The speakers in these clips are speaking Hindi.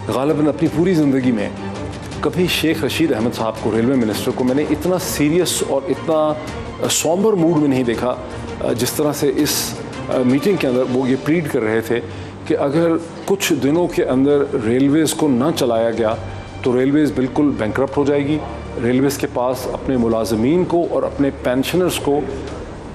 गालिबन अपनी पूरी ज़िंदगी में कभी शेख रशीद अहमद साहब को, रेलवे मिनिस्टर को, मैंने इतना सीरियस और इतना सॉम्बर मूड में नहीं देखा जिस तरह से इस मीटिंग के अंदर वो ये प्लीड कर रहे थे कि अगर कुछ दिनों के अंदर रेलवेज़ को ना चलाया गया तो रेलवेज़ बिल्कुल बैंकरप्ट हो जाएगी। रेलवेज़ के पास अपने मुलाजमीन को और अपने पेंशनर्स को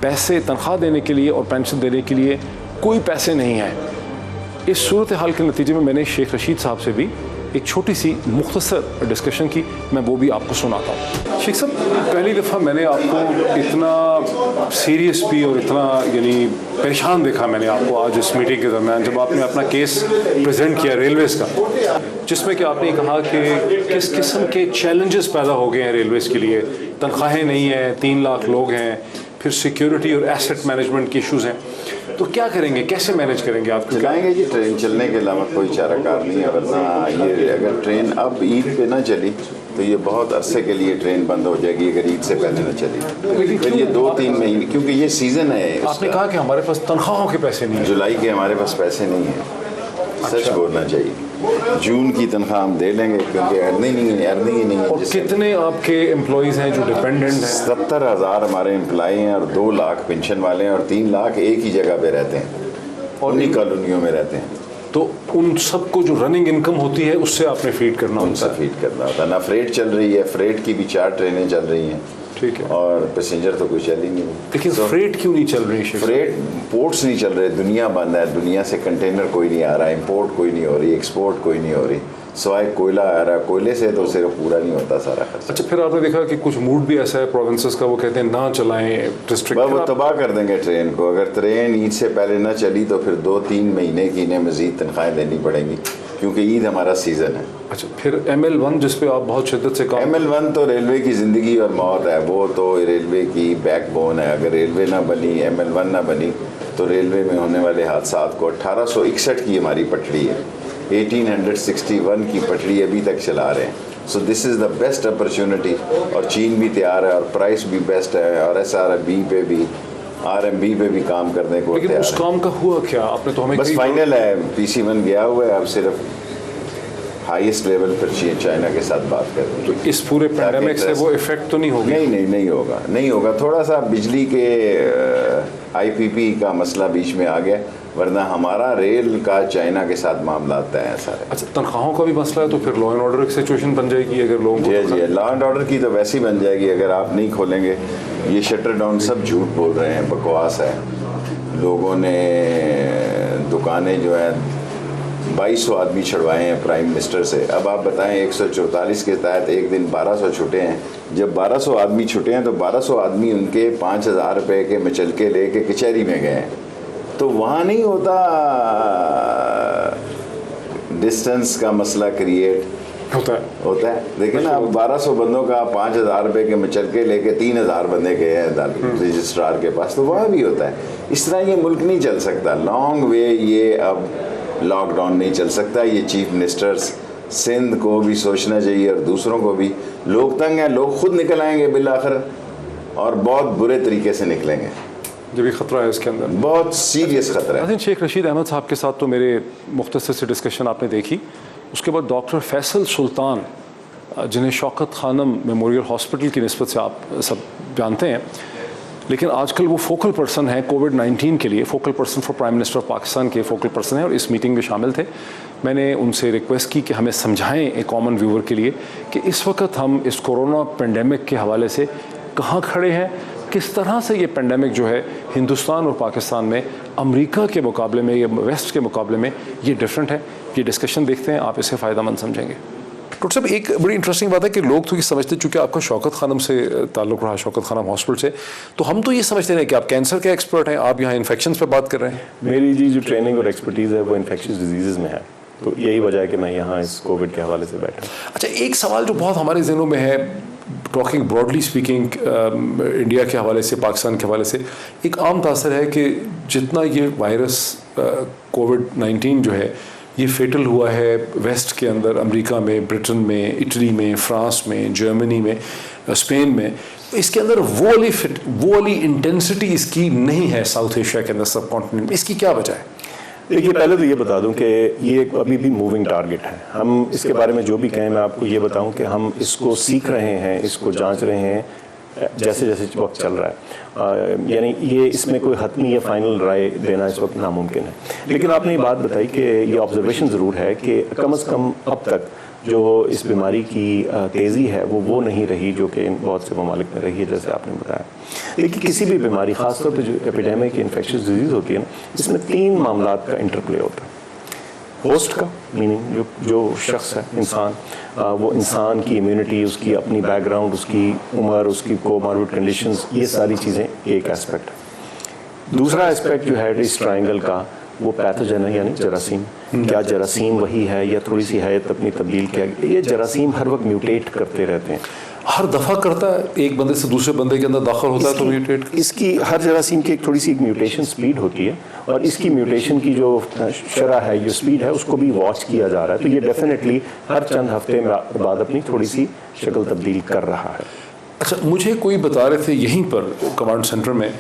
पैसे तनख्वाह देने के लिए और पेंशन देने के लिए कोई पैसे नहीं हैं। इस सूरत हाल के नतीजे में मैंने शेख रशीद साहब से भी एक छोटी सी मुख्तसर डिस्कशन की, मैं वो भी आपको सुनाता हूँ। शेख साहब, पहली दफ़ा मैंने आपको इतना सीरियस भी और इतना यानी परेशान देखा मैंने आपको आज इस मीटिंग के दरमियान, जब आपने अपना केस प्रेजेंट किया रेलवेज़ का, जिसमें कि आपने कहा कि किस किस्म के चैलेंजेस पैदा हो गए हैं रेलवेज़ के लिए। तनख्वाहें नहीं हैं, 3 लाख लोग हैं, फिर सिक्योरिटी और एसेट मैनेजमेंट के इशूज़ हैं। तो क्या करेंगे, कैसे मैनेज करेंगे आप? चलाएंगे जी, ट्रेन चलने के अलावा कोई चाराकार नहीं है। वरना ये अगर ट्रेन अब ईद पे ना चली तो ये बहुत अरसे के लिए ट्रेन बंद हो जाएगी अगर ईद से पहले ना चली। फिर ये 2-3 महीने, क्योंकि ये सीज़न है। आपने कहा कि हमारे पास तनख्वाहों के पैसे नहीं हैं। जुलाई के हमारे पास पैसे नहीं हैं, सच बोलना चाहिए। जून की तनख्वाह हम दे लेंगे क्योंकि अर्निंग ही नहीं है। और कितने आपके एम्प्लॉइज़ हैं जो डिपेंडेंट हैं? 70,000 हमारे एम्प्लॉय हैं और 2 लाख पेंशन वाले हैं और 3 लाख एक ही जगह पे रहते हैं और उन्हीं कॉलोनियों में रहते हैं। तो उन सबको जो रनिंग इनकम होती है उससे आपने फीड करना होता है। फीड करना होता है ना। फ्रेट चल रही है, फ्रेट की भी 4 ट्रेनें चल रही हैं, ठीक है, और पैसेंजर तो कुछ चल ही नहीं। लेकिन फ्रेट क्यों नहीं चल रही? फ्रेट पोर्ट्स नहीं चल रहे, दुनिया बंद है, दुनिया से कंटेनर कोई नहीं आ रहा, इंपोर्ट कोई नहीं हो रही, एक्सपोर्ट कोई नहीं हो रही, सवाए कोयला आ रहा है। कोयले से तो सिर्फ पूरा नहीं होता सारा खर्चा। अच्छा, फिर आपने देखा कि कुछ मूड भी ऐसा है प्रोविंसेस का, वो कहते हैं ना चलाएं डिस्ट्रिक्ट, वो तबाह कर देंगे ट्रेन को। अगर ट्रेन ईद से पहले ना चली तो फिर 2-3 महीने की इन्हें मजीद तनख्वाहें देनी पड़ेंगी क्योंकि ईद हमारा सीज़न है। अच्छा, फिर ML1 जिस पे आप बहुत शिद्दत से काम। ML1 तो रेलवे की ज़िंदगी और मौत है, वो तो रेलवे की बैकबोन है। अगर रेलवे ना बनी, ML1 ना बनी तो रेलवे में होने वाले हादसात को 1861 की हमारी पटड़ी है, 1861 की पटड़ी अभी तक चला रहे हैं। So this is the best opportunity. और चीन भी तैयार है और प्राइस भी बेस्ट है और SRB पे भी, RMB पे भी काम करने को लेकिन उस काम का हुआ क्या? आपने तो हमें बस फाइनल है, PC1 गया हुआ है, अब सिर्फ हाईएस्ट लेवल पर चाइना के साथ बात कर रहे हैं। तो इस पूरे पैंडेमिक से वो इफेक्ट तो नहीं होगी? नहीं होगा। थोड़ा सा बिजली के IPP का मसला बीच में आ गया, वरना हमारा रेल का चाइना के साथ मामला तय है सारे। अच्छा, तनख्वाहों का भी मसला है तो फिर लॉ एंड ऑर्डर की सिचुएशन बन जाएगी अगर लोगों को। जी, लॉ एंड ऑर्डर की तो वैसी बन जाएगी अगर आप नहीं खोलेंगे। ये शटर डाउन सब झूठ बोल रहे हैं, बकवास है। लोगों ने दुकानें जो है 2200 आदमी छुड़वाए हैं प्राइम मिनिस्टर से। अब आप बताएं, 144 के तहत एक दिन 1200 छुटे हैं। जब 1200 आदमी छुटे हैं तो 1200 आदमी उनके 5000 रुपये के मचलके लेके कचहरी में गए हैं। तो वहाँ नहीं होता डिस्टेंस का मसला क्रिएट होता है। देखिए ना, अब 1200 बंदों का 5000 रुपये के मचलके लेके 3000 बंदे गए हैं रजिस्ट्रार के पास, तो वहाँ भी होता है। इस तरह ये मुल्क नहीं चल सकता लॉन्ग वे। ये अब लॉकडाउन नहीं चल सकता। ये चीफ मिनिस्टर्स सिंध को भी सोचना चाहिए और दूसरों को भी। लोग तंग हैं, लोग खुद निकल आएंगे बिल आखिर, और बहुत बुरे तरीके से निकलेंगे। जो भी ख़तरा है इसके अंदर, बहुत सीरियस ख़तरा है। शेख रशीद अहमद साहब के साथ तो मेरे मुख्तसर से डिस्कशन आपने देखी। उसके बाद डॉक्टर फैसल सुल्तान, जिन्हें शौकत खानम मेमोरियल हॉस्पिटल की निस्बत से आप सब जानते हैं, लेकिन आजकल वो फोकल पर्सन है कोविड-19 के लिए, focal person for prime minister of Pakistan के फोकल पर्सन है और इस मीटिंग में शामिल थे। मैंने उनसे रिक्वेस्ट की कि हमें समझाएं एक कॉमन व्यूवर के लिए कि इस वक्त हम इस कोरोना पेंडेमिक के हवाले से कहाँ खड़े हैं, किस तरह से ये पेंडेमिक जो है हिंदुस्तान और पाकिस्तान में अमेरिका के मुकाबले में या वेस्ट के मुकाबले में ये डिफरेंट है। ये डिस्कशन देखते हैं, आप इसे फ़ायदेमंद समझेंगे। डॉक्टर साहब, एक बड़ी इंटरेस्टिंग बात है कि लोग तो ये समझते, चूँकि आपका शौकत खानम से ताल्लुक़ रहा, शौकत खानम हॉस्पिटल से, तो हम तो ये समझते हैं कि आप कैंसर के एक्सपर्ट हैं, आप यहाँ इन्फेक्शंस पे बात कर रहे हैं। मेरी जी जो ट्रेनिंग और एक्सपर्टीज़ है वो इन्फेक्शियस डिजीज़ में है, तो यही वजह है कि मैं यहाँ इस कोविड के हवाले से बैठा। अच्छा, एक सवाल जो बहुत हमारे ज़हनों में है, टॉकिंग ब्रॉडली स्पीकिंग, इंडिया के हवाले से, पाकिस्तान के हवाले से, एक आम तासर है कि जितना ये वायरस कोविड-19 जो है ये फेटल हुआ है वेस्ट के अंदर, अमेरिका में, ब्रिटेन में, इटली में, फ्रांस में, जर्मनी में, स्पेन में, इसके अंदर वो वाली इंटेंसिटी इसकी नहीं है साउथ एशिया के अंदर, सब कॉन्टिनेंट में। इसकी क्या वजह है? देखिए, पहले तो ये बता दूं कि ये अभी भी मूविंग टारगेट है। हम इसके बारे में जो भी कहें, मैं आपको ये बताऊं कि हम इसको सीख रहे हैं, इसको जांच रहे हैं जैसे जैसे वक्त चल रहा है। यानी ये इसमें कोई हतमी या फाइनल राय देना इस वक्त नामुमकिन है। लेकिन आपने ये बात बताई कि ये ऑब्जर्वेशन ज़रूर है कि कम से कम अब तक जो इस बीमारी की तेज़ी है वो नहीं रही जो कि बहुत से ममालिक में रही है, जैसे आपने बताया। लेकिन किसी भी बीमारी, खासतौर पर जो एपिडेमिक इन्फेक्शियस डिजीज़ होती है ना, इसमें 3 मामलात का इंटरप्ले होता है। होस्ट का, मीनिंग जो शख्स है, इंसान, वो इंसान की इम्यूनिटी, उसकी अपनी बैकग्राउंड, उसकी उम्र, उसकी कोमॉर्बिड कंडीशंस, ये सारी चीज़ें एक एस्पेक्ट है। दूसरा एस्पेक्ट जो है इस ट्रायंगल का, वो पैथोजन है, यानी जरासीम। क्या जरासीम वही है या थोड़ी सी हैत अपनी तब्दील किया? ये जरासीम हर वक्त म्यूटेट करते रहते हैं, हर दफ़ा करता है, एक बंदे से दूसरे बंदे के अंदर दाखिल होता है तो म्यूटेट। इसकी हर जरासीम की एक थोड़ी सी म्यूटेशन स्पीड होती है, और इसकी म्यूटेशन की जो शरह है, जो स्पीड है, उसको भी वॉच किया जा रहा है। तो ये डेफिनेटली हर चंद हफ्ते बाद अपनी थोड़ी सी शक्ल तब्दील कर रहा है। अच्छा, मुझे कोई बता रहे थे यहीं पर कमांड सेंटर में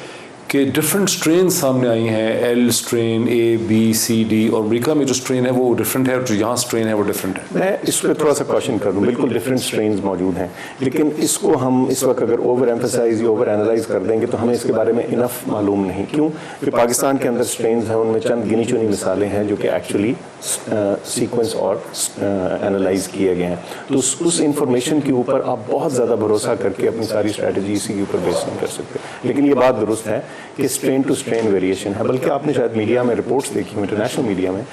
कि डिफरेंट स्ट्रेन सामने आई हैं, L strain, A, B, C, D, और अमेरिका में जो स्ट्रेन है वो डिफरेंट है और जो यहाँ स्ट्रेन है वो डिफरेंट है। मैं इस पर थोड़ा सा क्वेश्चन कर दूँ। बिल्कुल डिफरेंट स्ट्रेन मौजूद हैं, लेकिन इसको हम इस वक्त अगर ओवर एम्फेसाइज या ओवर एनालाइज कर देंगे तो हमें इसके बारे में इनफ मालूम नहीं। क्यों? कि पाकिस्तान के अंदर स्ट्रेन हैं, उनमें चंद गिनी चुनी मिसालें हैं जो कि एक्चुअली सीक्वेंस और एनालाइज किए गए हैं। तो उस इंफॉर्मेशन के ऊपर आप बहुत ज़्यादा भरोसा करके अपनी सारी स्ट्रैटेजी इसी के ऊपर बेस नहीं कर सकते। लेकिन ये बात दुरुस्त है कि स्ट्रेन टू स्ट्रेन वेरिएशन है, बल्कि आपने शायद मीडिया में रिपोर्ट्स देखी हो, इंटरनेशनल मीडिया में,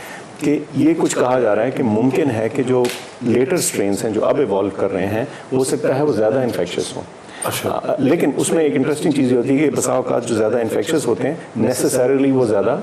कि ये कुछ कहा जा रहा है कि मुमकिन है कि जो लेटर स्ट्रेन्स हैं जो अब इवॉल्व कर रहे हैं, हो सकता है वो ज़्यादा इन्फेक्शस हों। अच्छा, लेकिन उसमें एक इंटरेस्टिंग चीज़ होती है कि बसा औक़ात जो ज़्यादा इन्फेक्शस होते हैं नेसेसरीली वो ज़्यादा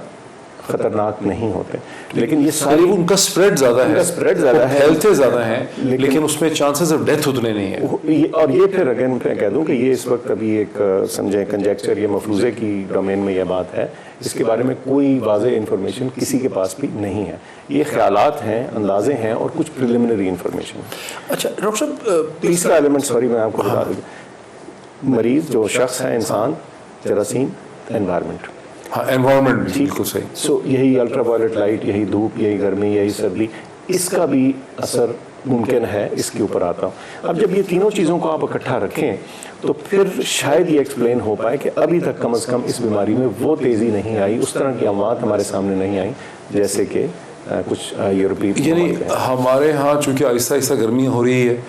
खतरनाक नहीं होते। लेकिन ये सारी उनका स्प्रेड ज़्यादा है, हेल्थ ज़्यादा है, लेकिन उसमें चांसेस ऑफ डेथ उतने नहीं है। और ये फिर अगेन मैं कह दूं कि ये इस वक्त अभी एक समझें कंजेक्चर या मफरूज़े की डोमेन में यह बात है। इसके बारे में कोई वाज़ेह इन्फॉर्मेशन किसी के पास भी नहीं है। ये ख्यालात हैं, अंदाजे हैं और कुछ प्रिलिमिनरी इन्फॉर्मेशन। अच्छा डॉक्टर साहब, तीसरा एलिमेंट, सॉरी मैं आपको बता दूँ, मरीज़ जो शख्स है, इंसान, जरासीम, एनवायरनमेंट। हाँ, एनवायरनमेंट बिल्कुल सही। सो यही अल्ट्रावायलेट लाइट, यही धूप, यही गर्मी, यही सर्दी, इसका भी असर मुमकिन है, इसके ऊपर आता हूँ। अब जब ये तीनों चीज़ों को आप इकट्ठा रखें तो फिर शायद ये एक्सप्लेन हो पाए कि अभी तक कम से कम इस बीमारी में वो तेज़ी नहीं आई, उस तरह की अमवात हमारे सामने नहीं आई जैसे कि कुछ यूरोपीय। यानी हमारे यहाँ चूँकि आहिस्ता आहिस्ता गर्मियाँ हो रही है,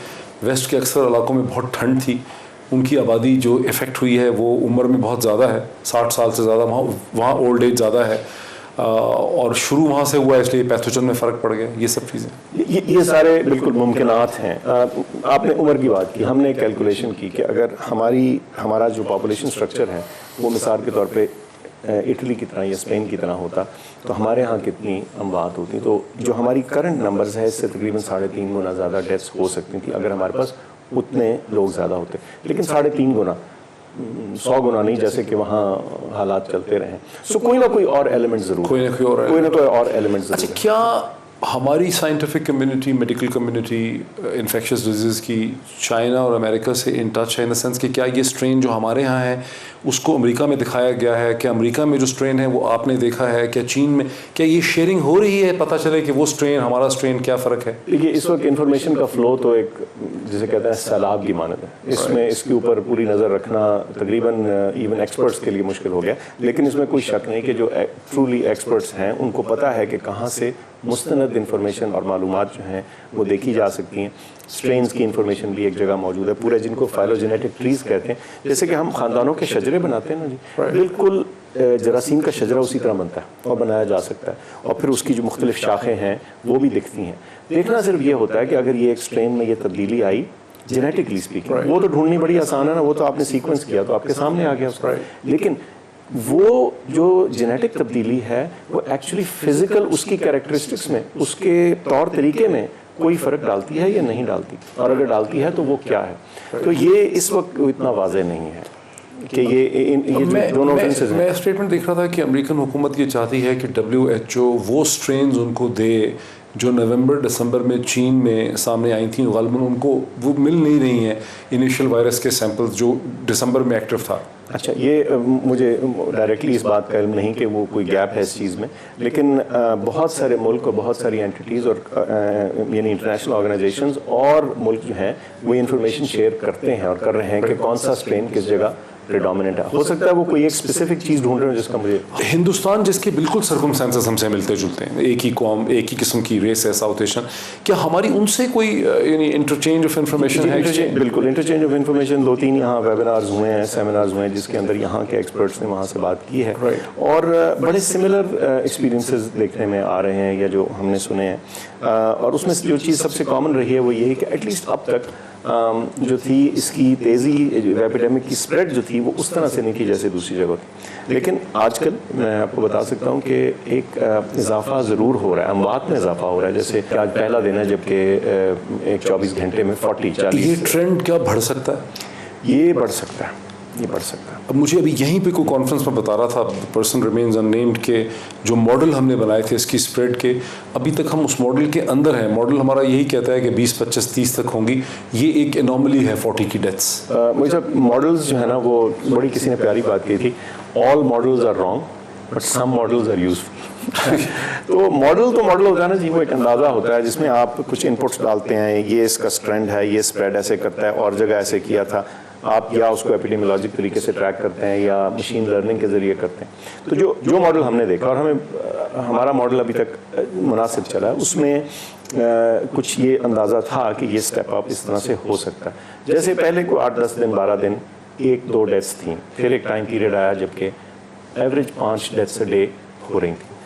वेस्ट के अक्सर इलाकों में बहुत ठंड थी, उनकी आबादी जो इफ़ेक्ट हुई है वो उम्र में बहुत ज़्यादा है, 60 साल से ज़्यादा, वहाँ ओल्ड एज ज़्यादा है, और शुरू वहाँ से हुआ इसलिए पैथोजन में फ़र्क पड़ गया। ये सब चीज़ें, ये सारे बिल्कुल मुमकिनात हैं। आपने उम्र की बात की, हमने कैलकुलेशन की कि अगर हमारा जो पॉपुलेशन स्ट्रक्चर है वो मिसाल के तौर पे इटली की तरह या स्पेन की तरह होता तो हमारे यहाँ कितनी अमवात होती। तो जो हमारी करंट नंबर्स है इससे तकरीबन 3.5 गुना ज़्यादा डेथ्स हो सकती थी अगर हमारे पास उतने लोग ज़्यादा होते। लेकिन 3.5 गुना, 100 गुना नहीं, जैसे कि वहाँ हालात चलते रहे। सो कोई ना कोई और एलिमेंट ज़रूर, कोई ना कोई और एलिमेंट ज़रूर। अच्छा, क्या हमारी scientific community, medical community infectious disease की चाइना और अमेरिका से इन टच है, इन द सेंस कि क्या ये स्ट्रेन जो हमारे यहाँ है उसको अमेरिका में दिखाया गया है? क्या अमेरिका में जो स्ट्रेन है वो आपने देखा है? क्या चीन में, क्या ये शेयरिंग हो रही है, पता चले कि वो स्ट्रेन हमारा स्ट्रेन क्या फ़र्क है? देखिए, इस वक्त इन्फॉर्मेशन का फ़्लो तो एक जिसे कहते हैं सैलाब की मानद है। इसमें इसके ऊपर पूरी नज़र रखना तकरीबन इवन एक्सपर्ट्स के लिए मुश्किल हो गया। लेकिन इसमें कोई शक नहीं कि जो ट्रूली एक्सपर्ट्स हैं उनको पता है कि कहाँ से मुस्तनद इन्फॉर्मेशन और मालूमात जो हैं वो देखी जा सकती हैं। स्ट्रेन्स की इन्फॉर्मेशन भी एक जगह मौजूद है, पूरे जिनको फाइलोजेनेटिक ट्रीज़ कहते हैं। जैसे कि हम ख़ानदानों के शजरे बनाते हैं ना जी, बिल्कुल जरासीम का शजरा उसी तरह बनता है और बनाया जा सकता है, और फिर उसकी जो मुख्तलिफ शाखें हैं वो भी दिखती हैं। देखना सिर्फ ये होता है कि अगर ये एक स्ट्रेन में ये तब्दीली आई जेनेटिकली स्पीकिंग, वो तो ढूंढनी बड़ी आसान है ना, वो तो आपने सीक्वेंस किया तो आपके सामने आ गया उसका। लेकिन वो जो जेनेटिक तब्दीली है वो एक्चुअली फिजिकल उसकी कैरेक्टरिस्टिक्स में, उसके तौर तरीके में कोई फ़र्क डालती है या नहीं डालती, और अगर डालती है तो वो क्या है। तो ये इस वक्त इतना वाज़ेह नहीं है कि ये दोनों। मैं स्टेटमेंट देख रहा था कि अमेरिकन हुकूमत ये चाहती है कि WHO वो स्ट्रेन्स उनको दे जो नवंबर दिसंबर में चीन में सामने आई थी, गालिबन उनको वो मिल नहीं रही हैं इनिशियल वायरस के सैंपल्स जो दिसंबर में एक्टिव था। अच्छा, ये मुझे डायरेक्टली इस बात का इल्म नहीं कि वो कोई गैप है इस चीज़ में, लेकिन बहुत सारे मुल्क और बहुत सारी एंटिटीज़ और यानी इंटरनेशनल ऑर्गेनाइजेशंस और मुल्क जो हैं वो इंफॉर्मेशन शेयर करते हैं और कर रहे हैं कि कौन सा स्ट्रेन किस जगह प्रेडोमिनेंट है। हो सकता है वो कोई एक स्पेसिफिक चीज़ ढूंढ रहे हो जिसका मुझे हिंदुस्तान जिसके बिल्कुल सर्कमस्टेंसेस हमसे मिलते जुलते हैं, एक ही कौम, एक ही किस्म की रेस है साउथ एशियन, क्या हमारी उनसे कोई यानी इंटरचेंज ऑफ इंफॉर्मेशन है? बिल्कुल, इंटरचेंज ऑफ इंफॉर्मेशन 2-3 यहाँ वेबिनार्स हुए हैं, सेमिनार्स हुए हैं जिसके अंदर यहाँ के एक्सपर्ट्स ने वहाँ से बात की है और बड़े सिमिलर एक्सपीरियंसेस देखने में आ रहे हैं या जो हमने सुने हैं। और उसमें जो चीज़ सबसे कॉमन रही है वो ये है कि एटलीस्ट अब तक जो थी इसकी तेज़ी, एपिडेमिक की स्प्रेड जो थी वो उस तरह से नहीं थी जैसे दूसरी जगह थी। लेकिन आजकल मैं आपको बता सकता हूँ कि एक इजाफा ज़रूर हो रहा है, अमवात में इजाफा हो रहा है। जैसे आज पहला दिन है जबकि एक 24 घंटे में 40-40। ये ट्रेंड क्या बढ़ सकता है? ये बढ़ सकता है, ये बढ़ सकता है। अब मुझे अभी यहीं पे कोई कॉन्फ्रेंस में बता रहा था, पर्सन रिमेन्स अननेम्ड, के जो मॉडल हमने बनाए थे इसकी स्प्रेड के, अभी तक हम उस मॉडल के अंदर हैं। मॉडल हमारा यही कहता है कि 20, 25, 30 तक होंगी। ये एक एनॉमली है 40 की डेथ्स। मुझे मॉडल्स जो है ना वो बड़ी किसी ने प्यारी बात की थी, all models are wrong but some models are useful. तो मॉडल होता है ना जी, वो एक अंदाज़ा होता है जिसमें आप कुछ इनपुट्स डालते हैं, ये इसका ट्रेंड है, ये स्प्रेड ऐसे करता है और जगह ऐसे किया था। आप या उसको एपिडेमियोलॉजिक तरीके से ट्रैक करते हैं या मशीन लर्निंग के ज़रिए करते हैं। तो जो मॉडल हमने देखा और हमारा मॉडल अभी तक मुनासिब चला है, उसमें कुछ ये अंदाज़ा था कि ये स्टेप अप इस तरह से हो सकता है। जैसे पहले को 8-10 दिन 12 दिन 1-2 डेथ्स थी, फिर एक टाइम पीरियड आया जबकि एवरेज 5 डेथ्स अ डे हो रही थी।